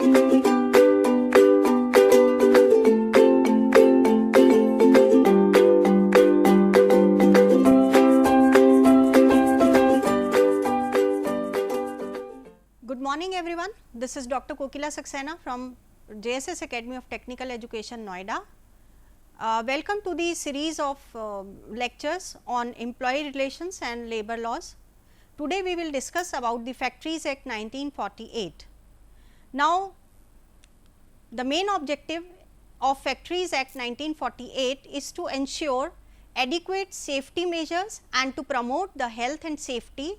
Good morning everyone, this is Dr. Kokila Saxena from JSS Academy of Technical Education, Noida. Welcome to the series of lectures on employee relations and labor laws. Today we will discuss about the Factories Act 1948. Now, the main objective of Factories Act 1948 is to ensure adequate safety measures and to promote the health and safety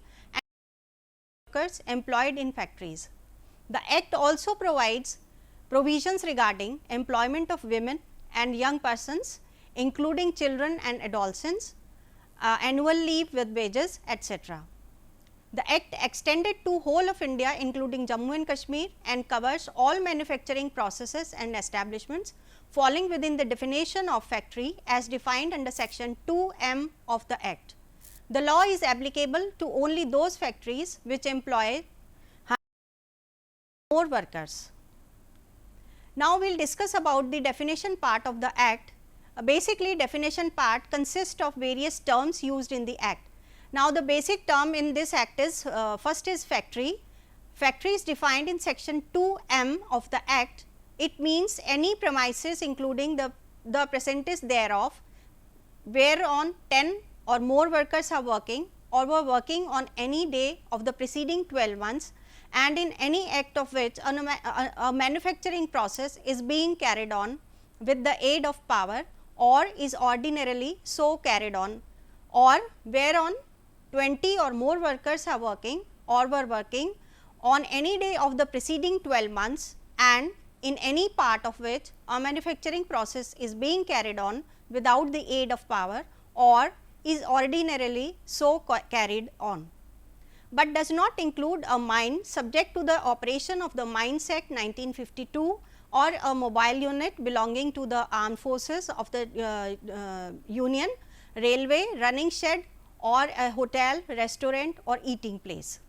workers employed in factories. The Act also provides provisions regarding employment of women and young persons, including children and adolescents, annual leave with wages, etc. The Act extended to whole of India, including Jammu and Kashmir, and covers all manufacturing processes and establishments falling within the definition of factory as defined under section 2M of the Act. The law is applicable to only those factories which employ more workers. Now, we will discuss about the definition part of the Act. Basically, definition part consists of various terms used in the Act. Now, the basic term in this Act is first is factory. Factory is defined in section 2M of the Act. It means any premises including the percentage thereof whereon 10 or more workers are working or were working on any day of the preceding 12 months and in any act of which a manufacturing process is being carried on with the aid of power or is ordinarily so carried on, or whereon 20 or more workers are working or were working on any day of the preceding 12 months and in any part of which a manufacturing process is being carried on without the aid of power or is ordinarily so carried on, but does not include a mine subject to the operation of the Mines Act 1952 or a mobile unit belonging to the armed forces of the Union, railway, running shed or a hotel, restaurant or eating place.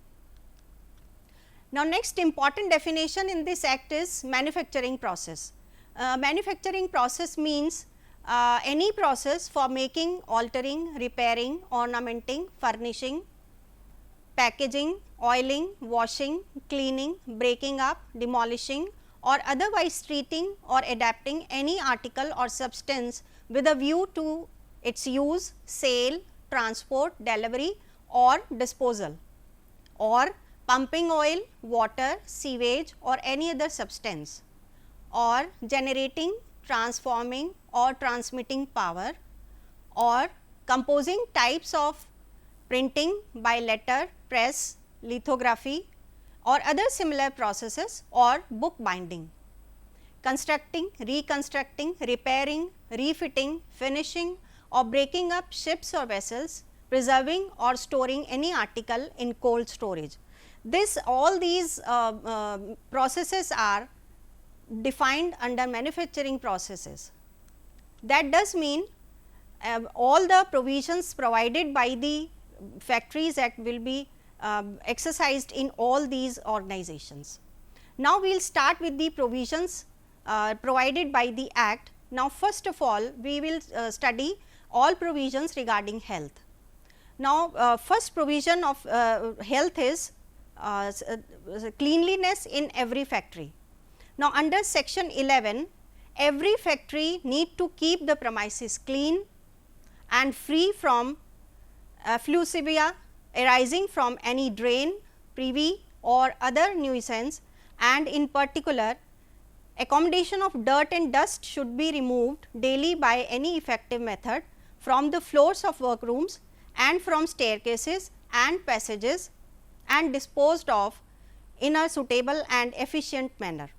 Now, next important definition in this Act is manufacturing process. Manufacturing process means any process for making, altering, repairing, ornamenting, furnishing, packaging, oiling, washing, cleaning, breaking up, demolishing or otherwise treating or adapting any article or substance with a view to its use, sale, transport, delivery or disposal, or pumping oil, water, sewage or any other substance, or generating, transforming or transmitting power, or composing types of printing by letter, press, lithography or other similar processes, or book binding, constructing, reconstructing, repairing, refitting, finishing or breaking up ships or vessels, preserving or storing any article in cold storage. All these processes are defined under manufacturing processes. That does mean all the provisions provided by the Factories Act will be exercised in all these organizations. Now, we will start with the provisions provided by the Act. Now, first of all, we will study all provisions regarding health. Now, first provision of health is cleanliness in every factory. Now, under section 11, every factory need to keep the premises clean and free from effluvia arising from any drain, privy or other nuisance, and in particular accommodation of dirt and dust should be removed daily by any effective method from the floors of workrooms and from staircases and passages and disposed of in a suitable and efficient manner.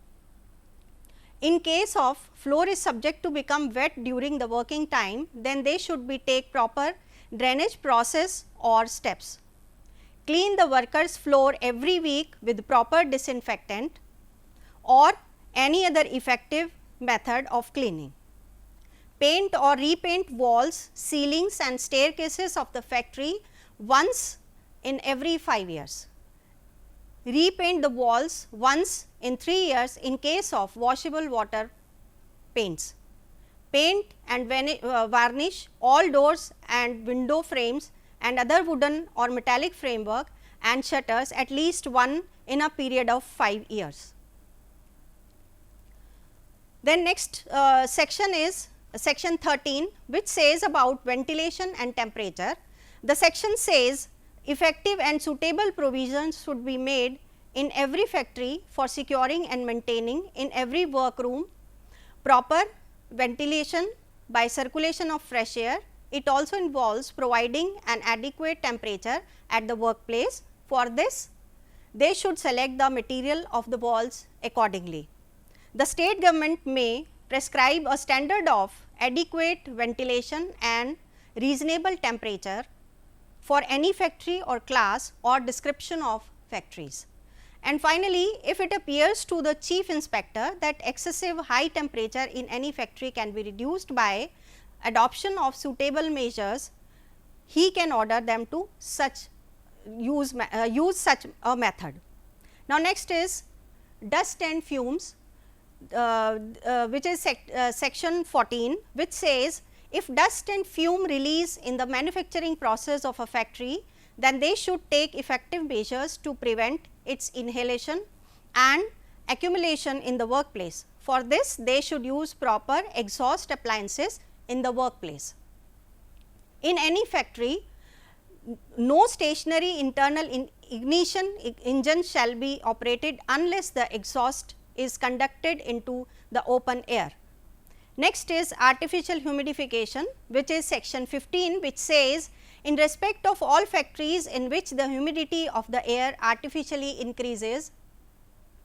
In case of floor is subject to become wet during the working time, then they should be take proper drainage process or steps. Clean the workers floor every week with proper disinfectant or any other effective method of cleaning. Paint or repaint walls, ceilings and staircases of the factory once in every 5 years. repaint the walls once in 3 years in case of washable water paints. Paint and varnish all doors and window frames and other wooden or metallic framework and shutters at least one in a period of 5 years. Then next section is section 13, which says about ventilation and temperature. The section says effective and suitable provisions should be made in every factory for securing and maintaining in every workroom proper ventilation by circulation of fresh air. It also involves providing an adequate temperature at the workplace. For this, they should select the material of the walls accordingly. The state government may prescribe a standard of adequate ventilation and reasonable temperature for any factory or class or description of factories. And finally, if it appears to the chief inspector that excessive high temperature in any factory can be reduced by adoption of suitable measures, he can order them to use such a method. Now, next is dust and fumes, which is section 14, which says if dust and fume release in the manufacturing process of a factory, then they should take effective measures to prevent its inhalation and accumulation in the workplace. For this, they should use proper exhaust appliances in the workplace. In any factory, no stationary internal ignition engine shall be operated unless the exhaust is conducted into the open air. Next is artificial humidification, which is section 15, which says in respect of all factories in which the humidity of the air artificially increases,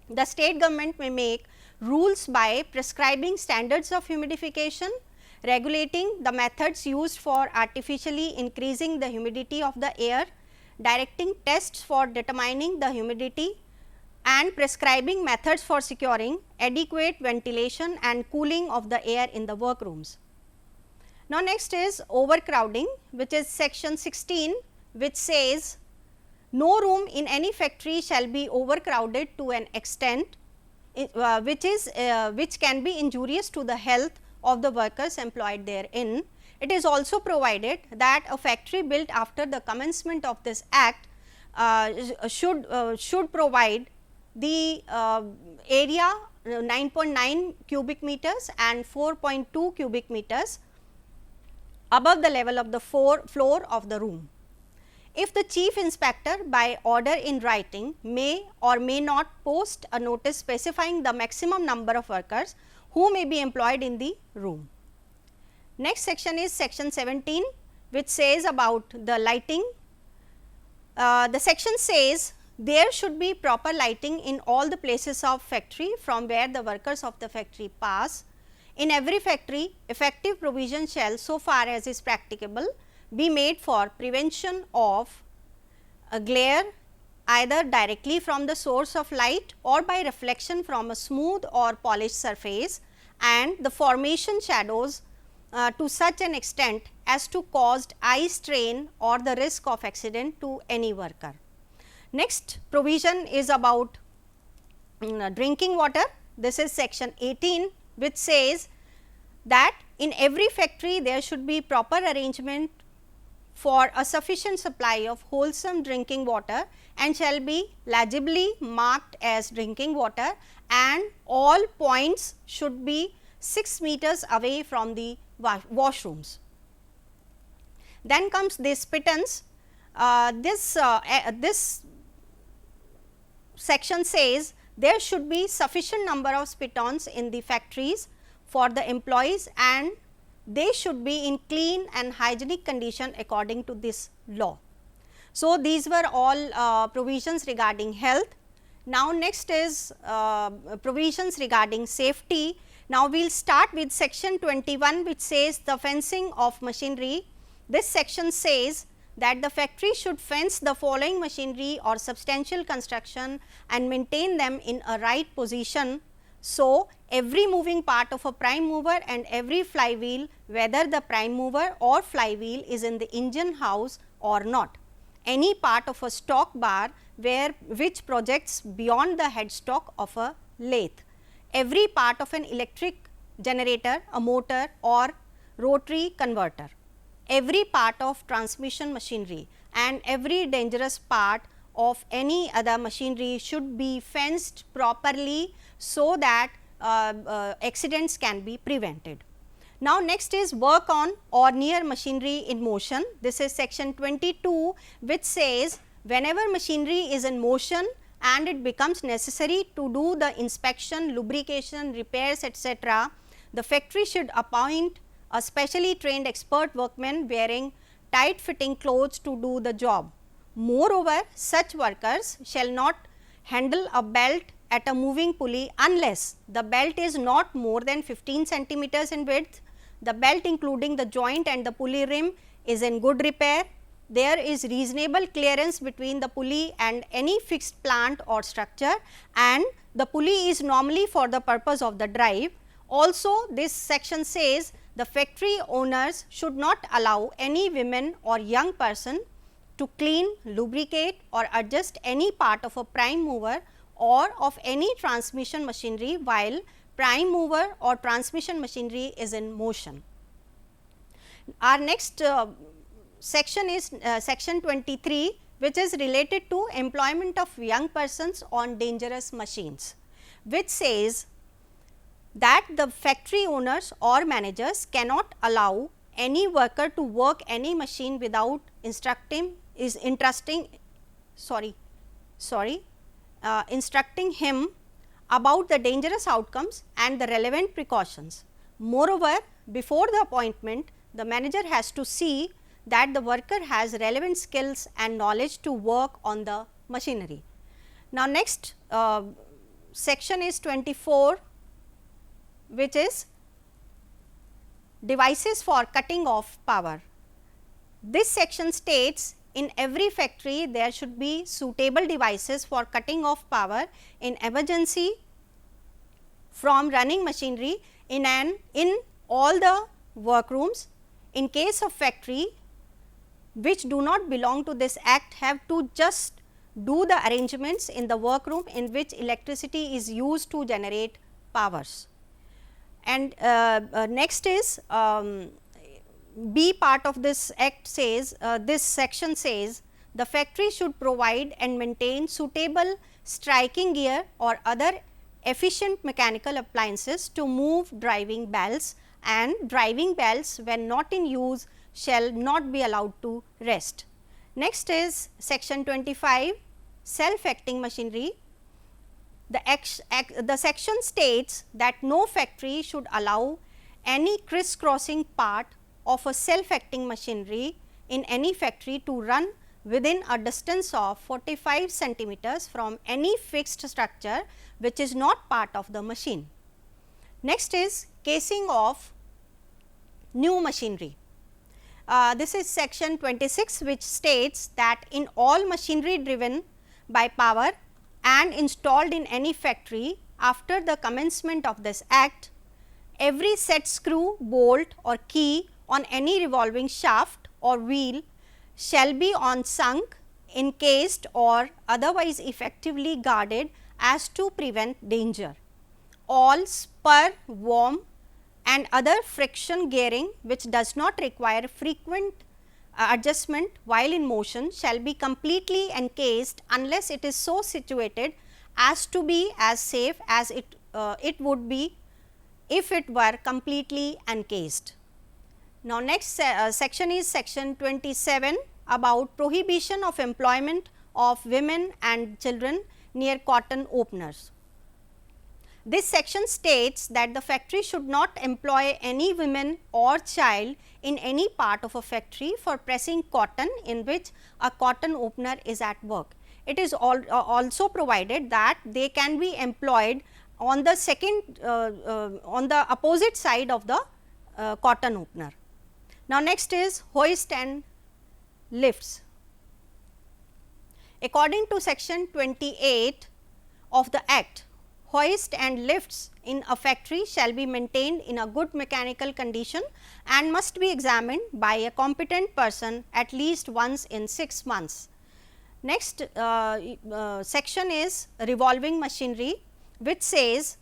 the state government may make rules by prescribing standards of humidification, regulating the methods used for artificially increasing the humidity of the air, directing tests for determining the humidity and prescribing methods for securing adequate ventilation and cooling of the air in the workrooms. Now, next is overcrowding, which is section 16, which says no room in any factory shall be overcrowded to an extent which can be injurious to the health of the workers employed therein. It is also provided that a factory built after the commencement of this act should provide the area 9.9 cubic meters and 4.2 cubic meters above the level of the floor of the room. If the chief inspector by order in writing may or may not post a notice specifying the maximum number of workers who may be employed in the room. Next section is section 17, which says about the lighting. The section says there should be proper lighting in all the places of factory from where the workers of the factory pass. In every factory, effective provision shall, so far as is practicable, be made for prevention of a glare either directly from the source of light or by reflection from a smooth or polished surface, and the formation shadows to such an extent as to cause eye strain or the risk of accident to any worker. Next provision is about drinking water. This is section 18, which says that in every factory there should be proper arrangement for a sufficient supply of wholesome drinking water and shall be legibly marked as drinking water, and all points should be 6 meters away from the washrooms. Then comes this pittance. This section says there should be sufficient number of spit-ons in the factories for the employees, and they should be in clean and hygienic condition according to this law. So, these were all provisions regarding health. Now, next is provisions regarding safety. Now, we will start with section 21, which says the fencing of machinery. This section says that the factory should fence the following machinery or substantial construction and maintain them in a right position. So, every moving part of a prime mover and every flywheel, whether the prime mover or flywheel is in the engine house or not, any part of a stock bar which projects beyond the headstock of a lathe. Every part of an electric generator, a motor or rotary converter, every part of transmission machinery and every dangerous part of any other machinery should be fenced properly so that accidents can be prevented. Now, next is work on or near machinery in motion. This is section 22, which says whenever machinery is in motion and it becomes necessary to do the inspection, lubrication, repairs, etc., the factory should appoint a specially trained expert workman wearing tight fitting clothes to do the job. Moreover, such workers shall not handle a belt at a moving pulley unless the belt is not more than 15 centimeters in width, the belt including the joint and the pulley rim is in good repair, there is reasonable clearance between the pulley and any fixed plant or structure, and the pulley is normally for the purpose of the drive. Also, this section says the factory owners should not allow any women or young person to clean, lubricate or adjust any part of a prime mover or of any transmission machinery while prime mover or transmission machinery is in motion. Our next section is section 23, which is related to employment of young persons on dangerous machines, which says that the factory owners or managers cannot allow any worker to work any machine without instructing him about the dangerous outcomes and the relevant precautions. Moreover, before the appointment, the manager has to see that the worker has relevant skills and knowledge to work on the machinery. Now, next section is 24, which is devices for cutting off power. This section states in every factory there should be suitable devices for cutting off power in emergency from running machinery in all the workrooms. In case of factory which do not belong to this act have to just do the arrangements in the workroom in which electricity is used to generate powers. And next is B part of this act says, this section says the factory should provide and maintain suitable striking gear or other efficient mechanical appliances to move driving bells, and driving bells when not in use shall not be allowed to rest. Next is section 25, self acting machinery. The section states that no factory should allow any crisscrossing part of a self acting machinery in any factory to run within a distance of 45 centimeters from any fixed structure which is not part of the machine. Next is casing of new machinery. This is section 26, which states that in all machinery driven by power and installed in any factory after the commencement of this act, every set screw, bolt or key on any revolving shaft or wheel shall be on sunk, encased or otherwise effectively guarded as to prevent danger. All spur, worm and other friction gearing which does not require frequent adjustment while in motion shall be completely encased unless it is so situated as to be as safe as it would be if it were completely encased. Now, next section is section 27 about prohibition of employment of women and children near cotton openers. This section states that the factory should not employ any women or child in any part of a factory for pressing cotton in which a cotton opener is at work. It is also provided that they can be employed on the on the opposite side of the cotton opener. Now, next is hoist and lifts. According to section 28 of the Act, hoist and lifts in a factory shall be maintained in a good mechanical condition and must be examined by a competent person at least once in 6 months. Next section is revolving machinery, which says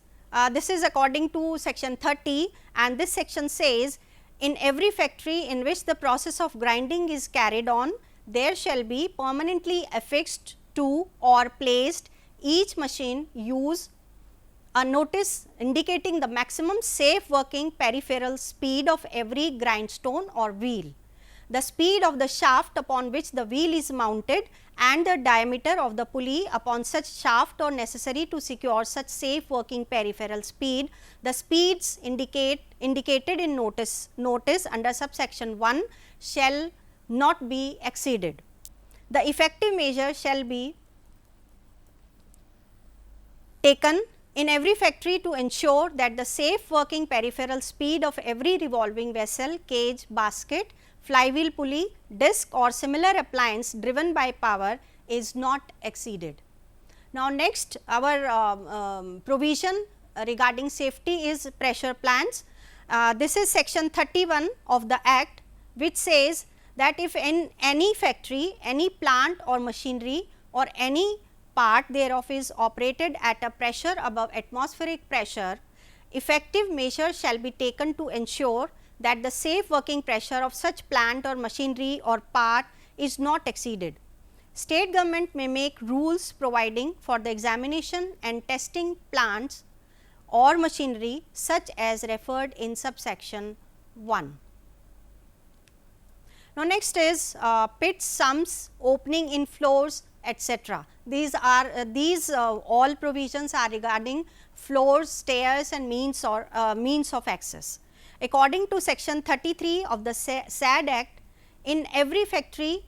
this is according to section 30, and this section says in every factory in which the process of grinding is carried on, there shall be permanently affixed to or placed each machine use a notice indicating the maximum safe working peripheral speed of every grindstone or wheel, the speed of the shaft upon which the wheel is mounted, and the diameter of the pulley upon such shaft are necessary to secure such safe working peripheral speed. The speeds indicated in notice under subsection 1 shall not be exceeded. The effective measure shall be taken in every factory to ensure that the safe working peripheral speed of every revolving vessel, cage, basket, flywheel pulley, disc or similar appliance driven by power is not exceeded. Now, next our provision regarding safety is pressure plants. This is section 31 of the Act, which says that if in any factory, any plant or machinery or any part thereof is operated at a pressure above atmospheric pressure, effective measures shall be taken to ensure that the safe working pressure of such plant or machinery or part is not exceeded. State government may make rules providing for the examination and testing plants or machinery such as referred in subsection 1. Now, next is pits, sumps, opening in floors, etc. These are all provisions are regarding floors, stairs and means of access. According to section 33 of the SAD Act, in every factory,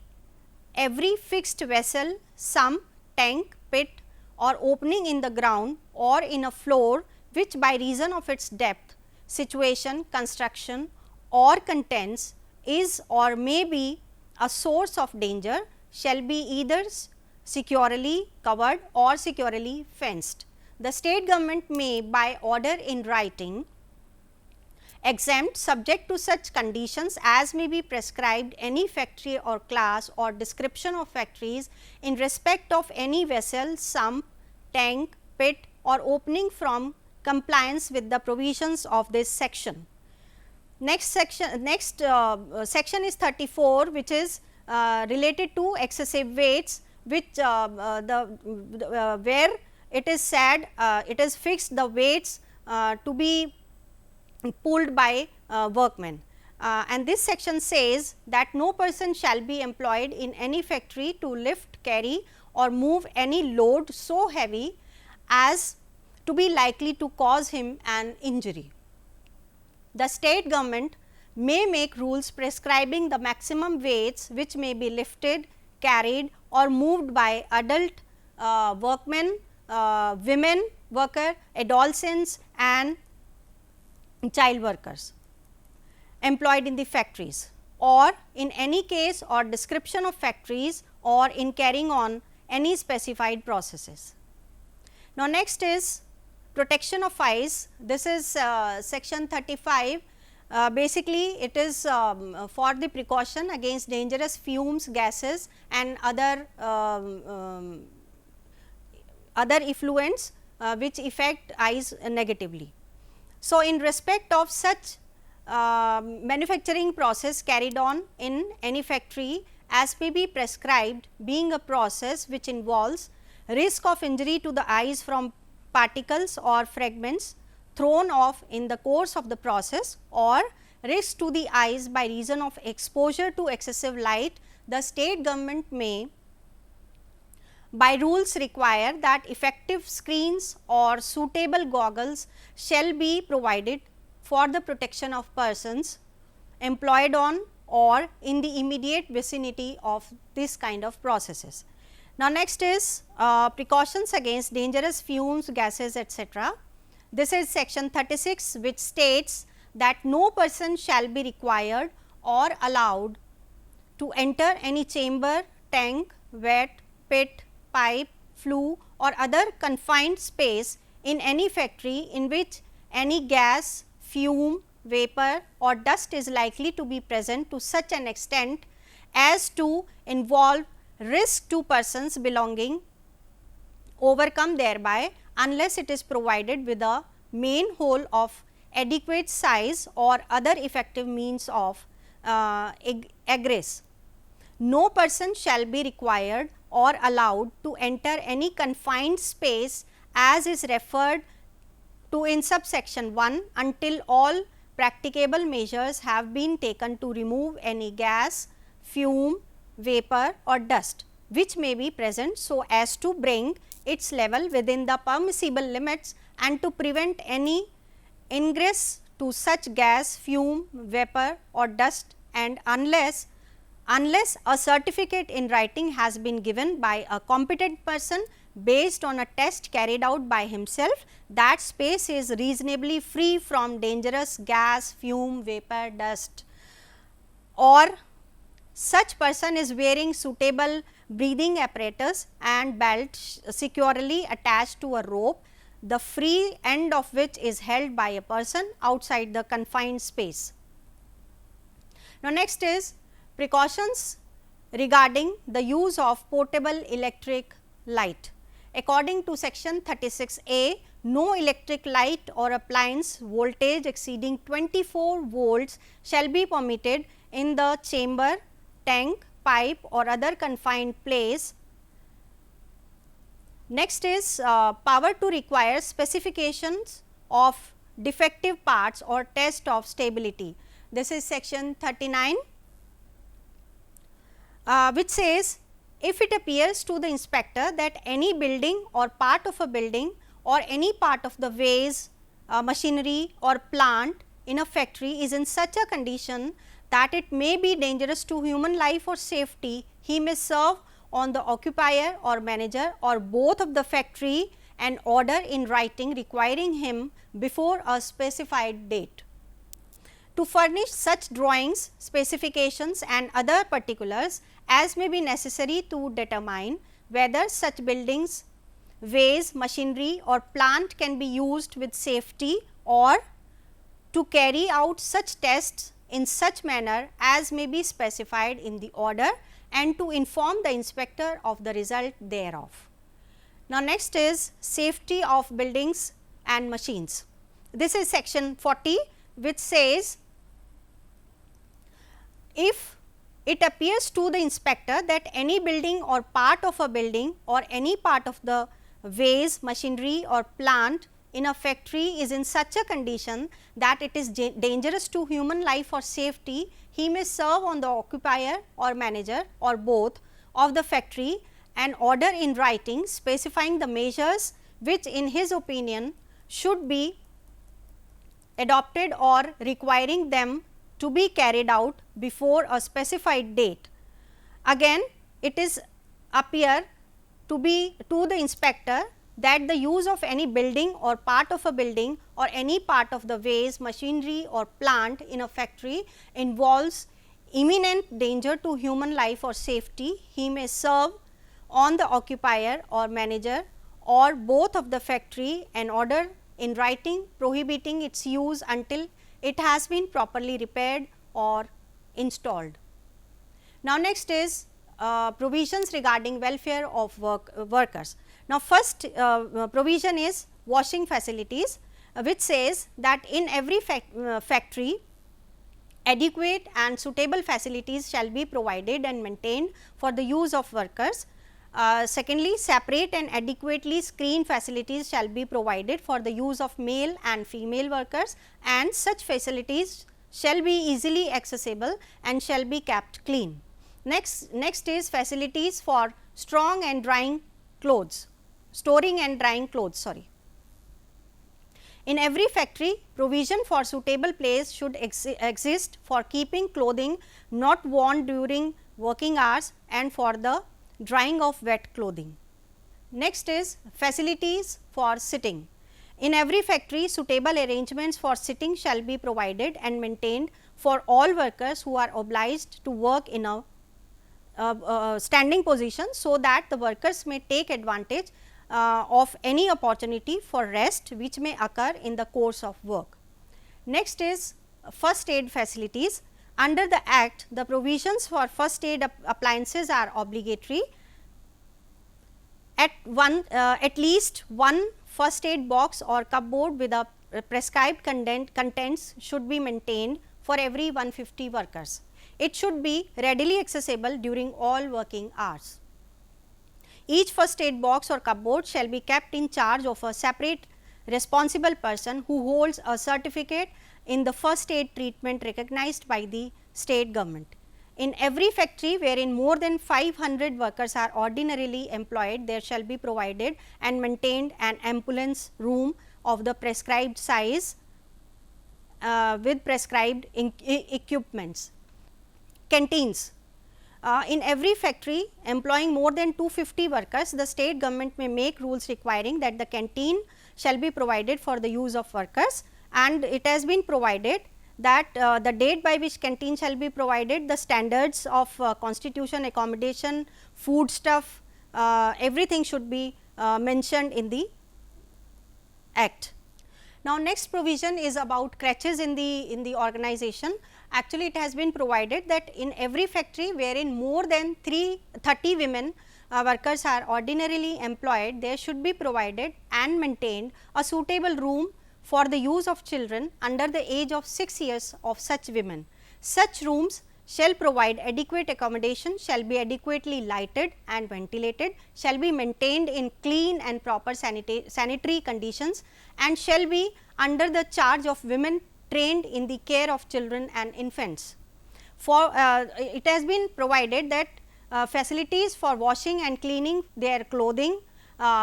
every fixed vessel, sump, tank, pit or opening in the ground or in a floor which by reason of its depth, situation, construction or contents is or may be a source of danger shall be either securely covered or securely fenced. The state government may by order in writing exempt subject to such conditions as may be prescribed any factory or class or description of factories in respect of any vessel, sump, tank, pit or opening from compliance with the provisions of this section. Next section is 34, which is related to excessive weights, which where it is said it is fixed the weights to be pulled by workmen, and this section says that no person shall be employed in any factory to lift, carry or move any load so heavy as to be likely to cause him an injury. The state government may make rules prescribing the maximum weights which may be lifted, carried or moved by adult workmen, women worker, adolescents and child workers employed in the factories or in any case or description of factories or in carrying on any specified processes. Now, next is protection of eyes. This is section 35. Basically, it is for the precaution against dangerous fumes, gases and other effluents which affect eyes negatively. So, in respect of such manufacturing process carried on in any factory as may be prescribed, being a process which involves risk of injury to the eyes from particles or fragments thrown off in the course of the process or risk to the eyes by reason of exposure to excessive light, the state government may by rules require that effective screens or suitable goggles shall be provided for the protection of persons employed on or in the immediate vicinity of this kind of processes. Now, next is precautions against dangerous fumes, gases, etc. This is section 36, which states that no person shall be required or allowed to enter any chamber, tank, vat, pit, pipe, flue or other confined space in any factory in which any gas, fume, vapor or dust is likely to be present to such an extent as to involve risk to persons belonging overcome thereby unless it is provided with a main hole of adequate size or other effective means of egress. No person shall be required or allowed to enter any confined space as is referred to in subsection 1 until all practicable measures have been taken to remove any gas, fume, vapor or dust which may be present, so as to bring its level within the permissible limits and to prevent any ingress to such gas, fume, vapor or dust, and unless a certificate in writing has been given by a competent person based on a test carried out by himself that space is reasonably free from dangerous gas, fume, vapor, dust, or such person is wearing suitable breathing apparatus and belt securely attached to a rope, the free end of which is held by a person outside the confined space. Now, next is precautions regarding the use of portable electric light. According to section 36A, no electric light or appliance voltage exceeding 24 volts shall be permitted in the chamber, tank, pipe or other confined place. Next is power to require specifications of defective parts or test of stability. This is section 39, which says, if it appears to the inspector that any building or part of a building or any part of the vase, machinery or plant in a factory is in such a condition that it may be dangerous to human life or safety, he may serve on the occupier or manager or both of the factory an order in writing requiring him before a specified date to furnish such drawings, specifications and other particulars as may be necessary to determine whether such buildings, vase, machinery or plant can be used with safety, or to carry out such tests in such manner as may be specified in the order and to inform the inspector of the result thereof. Now, next is safety of buildings and machines. This is section 40, which says, if it appears to the inspector that any building or part of a building or any part of the vase, machinery or plant in a factory is in such a condition that it is dangerous to human life or safety, he may serve on the occupier or manager or both of the factory an order in writing specifying the measures which in his opinion should be adopted or requiring them to be carried out before a specified date. Again, it is appear to be to the inspector that the use of any building or part of a building or any part of the vase, machinery or plant in a factory involves imminent danger to human life or safety, he may serve on the occupier or manager or both of the factory an order in writing prohibiting its use until it has been properly repaired or installed. Now, next is provisions regarding welfare of workers. Now, first provision is washing facilities, which says that in every factory adequate and suitable facilities shall be provided and maintained for the use of workers. Secondly, separate and adequately screened facilities shall be provided for the use of male and female workers, and such facilities shall be easily accessible and shall be kept clean. Next is facilities for storing and drying clothes. In every factory, provision for suitable place should exist for keeping clothing not worn during working hours and for the drying of wet clothing. Next is facilities for sitting. In every factory, suitable arrangements for sitting shall be provided and maintained for all workers who are obliged to work in a standing position, so that the workers may take advantage of any opportunity for rest which may occur in the course of work. Next is first aid facilities. Under the Act, the provisions for first aid appliances are obligatory. At least one first aid box or cupboard with a prescribed contents should be maintained for every 150 workers. It should be readily accessible during all working hours. Each first aid box or cupboard shall be kept in charge of a separate responsible person who holds a certificate in the first aid treatment recognized by the state government. In every factory wherein more than 500 workers are ordinarily employed, there shall be provided and maintained an ambulance room of the prescribed size with prescribed equipments. Canteens. In every factory employing more than 250 workers, the state government may make rules requiring that the canteen shall be provided for the use of workers, and it has been provided that the date by which canteen shall be provided, the standards of constitution, accommodation, food stuff, everything should be mentioned in the Act. Now, next provision is about creches in the organization. Actually, it has been provided that in every factory wherein more than 30 women workers are ordinarily employed, there should be provided and maintained a suitable room for the use of children under the age of 6 years of such women. Such rooms shall provide adequate accommodation, shall be adequately lighted and ventilated, shall be maintained in clean and proper sanitary conditions, and shall be under the charge of women trained in the care of children and infants. For it has been provided that facilities for washing and cleaning their clothing,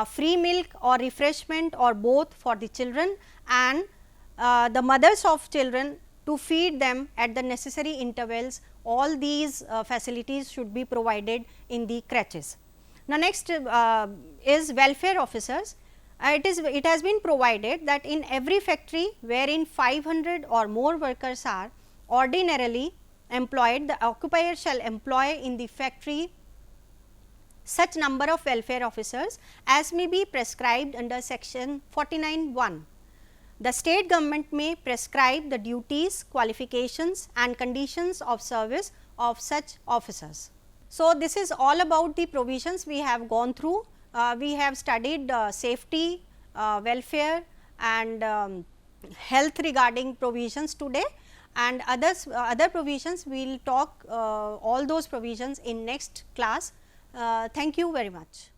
free milk or refreshment or both for the children, and the mothers of children to feed them at the necessary intervals. All these facilities should be provided in the creches. Now, next is welfare officers. It has been provided that in every factory wherein 500 or more workers are ordinarily employed, the occupier shall employ in the factory such number of welfare officers as may be prescribed under section 49(1). The state government may prescribe the duties, qualifications and conditions of service of such officers. So, this is all about the provisions we have gone through. We have studied safety, welfare and health regarding provisions today, and other provisions we will talk all those provisions in next class. Thank you very much.